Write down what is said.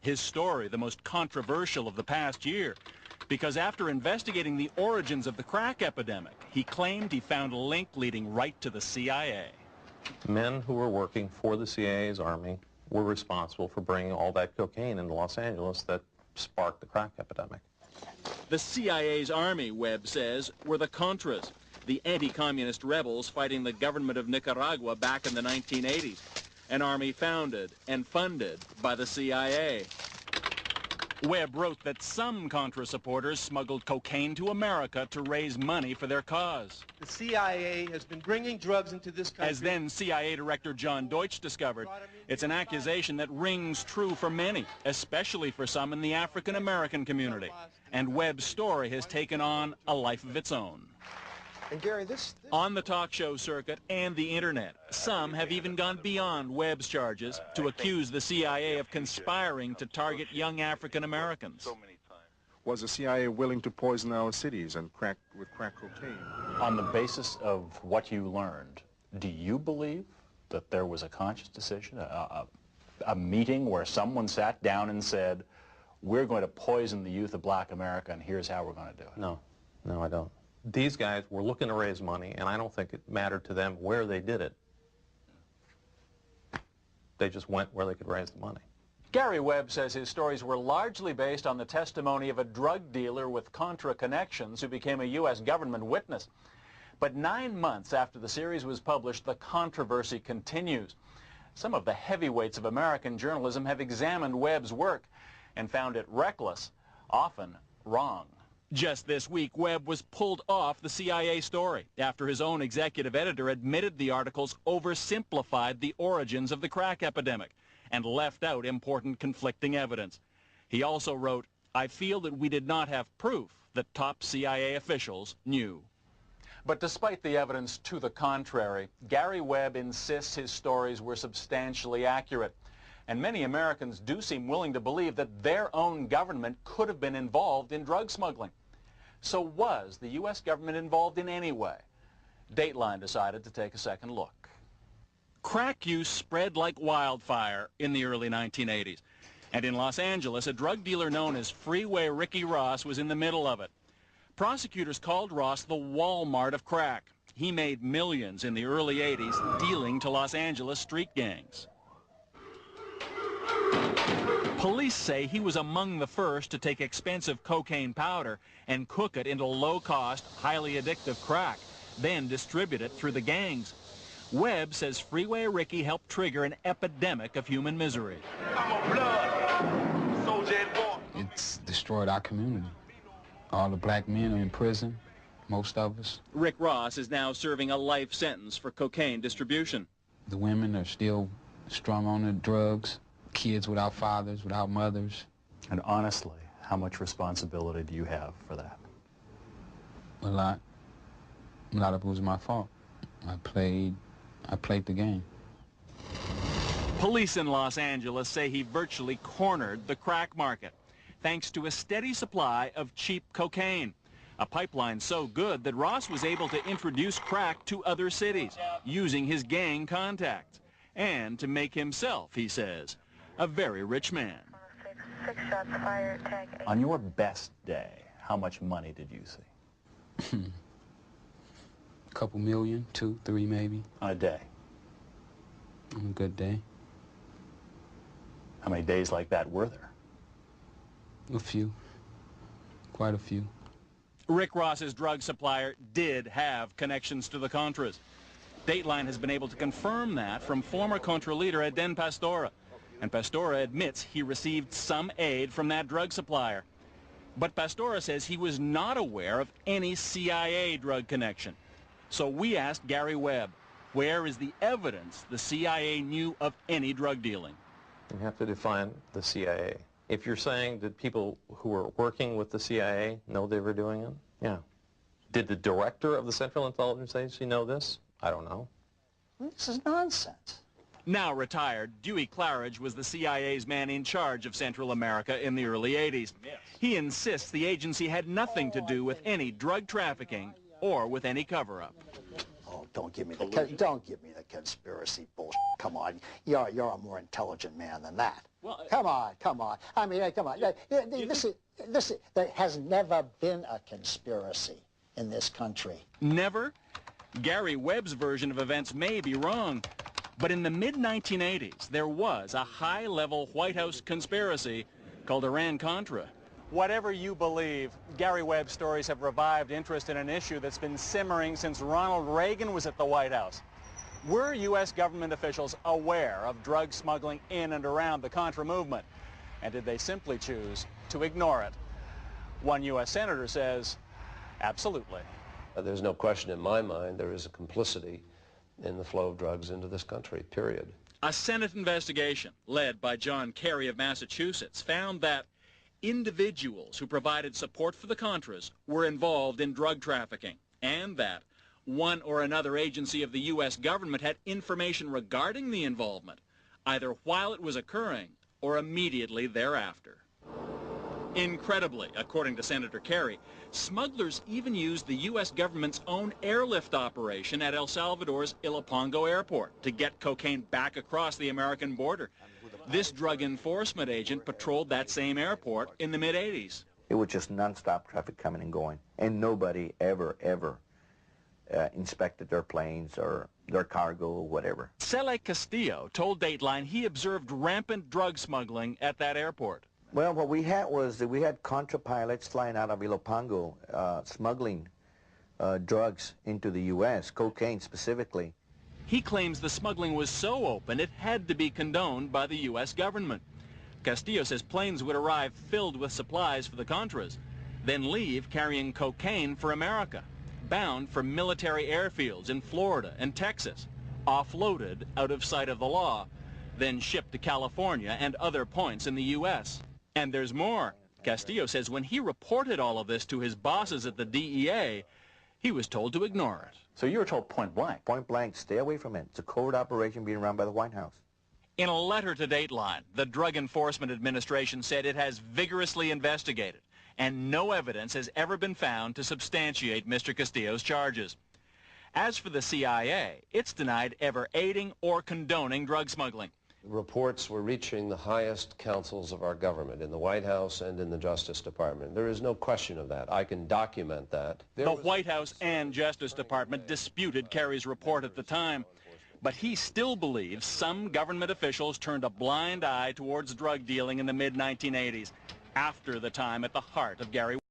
His story, the most controversial of the past year, because after investigating the origins of the crack epidemic, he claimed he found a link leading right to the CIA. Men who were working for the CIA's army were responsible for bringing all that cocaine into Los Angeles that sparked the crack epidemic. The CIA's army, Webb says, were the Contras, the anti-communist rebels fighting the government of Nicaragua back in the 1980s, an army founded and funded by the CIA. Webb wrote that some Contra supporters smuggled cocaine to America to raise money for their cause. The CIA has been bringing drugs into this country. As then CIA Director John Deutsch discovered, it's an accusation that rings true for many, especially for some in the African-American community. And Webb's story has taken on a life of its own. And Gary, On the talk show circuit and the internet, some have even gone beyond Webb's charges to accuse the CIA of conspiring to target young African Americans. Was the CIA willing to poison our cities and with crack cocaine? On the basis of what you learned, do you believe that there was a conscious decision, a meeting where someone sat down and said, we're going to poison the youth of black America and here's how we're going to do it? No, I don't. These guys were looking to raise money, and I don't think it mattered to them where they did it. They just went where they could raise the money. Gary Webb says his stories were largely based on the testimony of a drug dealer with Contra connections who became a U.S. government witness. But 9 months after the series was published, the controversy continues. Some of the heavyweights of American journalism have examined Webb's work and found it reckless, often wrong. Just this week, Webb was pulled off the CIA story after his own executive editor admitted the articles oversimplified the origins of the crack epidemic and left out important conflicting evidence. He also wrote, I feel that we did not have proof that top CIA officials knew. But despite the evidence to the contrary, Gary Webb insists his stories were substantially accurate. And many Americans do seem willing to believe that their own government could have been involved in drug smuggling. So was the U.S. government involved in any way? Dateline decided to take a second look. Crack use spread like wildfire in the early 1980s. And in Los Angeles, a drug dealer known as Freeway Ricky Ross was in the middle of it. Prosecutors called Ross the Walmart of crack. He made millions in the early 80s dealing to Los Angeles street gangs. Police say he was among the first to take expensive cocaine powder and cook it into low-cost, highly addictive crack, then distribute it through the gangs. Webb says Freeway Ricky helped trigger an epidemic of human misery. It's destroyed our community. All the black men are in prison, most of us. Rick Ross is now serving a life sentence for cocaine distribution. The women are still strung on the drugs. Kids without fathers, without mothers. And honestly, how much responsibility do you have for that? A lot. A lot of it was my fault. I played the game. Police in Los Angeles say he virtually cornered the crack market, thanks to a steady supply of cheap cocaine. A pipeline so good that Ross was able to introduce crack to other cities, using his gang contacts, and to make himself, he says, a very rich man. 6 shots fired, tag 8. On your best day, how much money did you see? A couple million, 2, 3 maybe. On a day? On a good day. How many days like that were there? A few. Quite a few. Rick Ross's drug supplier did have connections to the Contras. Dateline has been able to confirm that from former Contra leader Eden Pastora. And Pastora admits he received some aid from that drug supplier. But Pastora says he was not aware of any CIA drug connection. So we asked Gary Webb, where is the evidence the CIA knew of any drug dealing? You have to define the CIA. If you're saying that people who were working with the CIA know they were doing it, yeah. Did the director of the Central Intelligence Agency know this? I don't know. This is nonsense. Now retired, Dewey Claridge was the CIA's man in charge of Central America in the early 80s. Yes. He insists the agency had nothing to do with any drug trafficking or with any cover-up. Oh, don't give me the conspiracy bullshit. Come on, you're a more intelligent man than that. Well, come on. I mean, come on. There has never been a conspiracy in this country. Never? Gary Webb's version of events may be wrong, but in the mid-1980s, there was a high-level White House conspiracy called Iran-Contra. Whatever you believe, Gary Webb's stories have revived interest in an issue that's been simmering since Ronald Reagan was at the White House. Were U.S. government officials aware of drug smuggling in and around the Contra movement? And did they simply choose to ignore it? One U.S. senator says, absolutely. There's no question in my mind there is a complicity in the flow of drugs into this country, period. A Senate investigation led by John Kerry of Massachusetts found that individuals who provided support for the Contras were involved in drug trafficking, and that one or another agency of the U.S. government had information regarding the involvement, either while it was occurring or immediately thereafter. Incredibly, according to Senator Kerry, smugglers even used the U.S. government's own airlift operation at El Salvador's Ilopango airport to get cocaine back across the American border. This drug enforcement agent patrolled that same airport in the mid-'80s. It was just nonstop traffic coming and going, and nobody ever inspected their planes or their cargo or whatever. Cele Castillo told Dateline he observed rampant drug smuggling at that airport. Well, what we had was that we had Contra pilots flying out of Ilopango smuggling drugs into the U.S., cocaine specifically. He claims the smuggling was so open it had to be condoned by the U.S. government. Castillo says planes would arrive filled with supplies for the Contras, then leave carrying cocaine for America, bound for military airfields in Florida and Texas, offloaded out of sight of the law, then shipped to California and other points in the U.S. And there's more. Castillo says when he reported all of this to his bosses at the DEA, he was told to ignore it. So you were told point blank? Point blank, stay away from it. It's a covert operation being run by the White House. In a letter to Dateline, the Drug Enforcement Administration said it has vigorously investigated, and no evidence has ever been found to substantiate Mr. Castillo's charges. As for the CIA, it's denied ever aiding or condoning drug smuggling. Reports were reaching the highest councils of our government, in the White House and in the Justice Department. There is no question of that. I can document that. The White House and Justice Department disputed Kerry's report at the time, but he still believes some government officials turned a blind eye towards drug dealing in the mid-1980s, after the time at the heart of Gary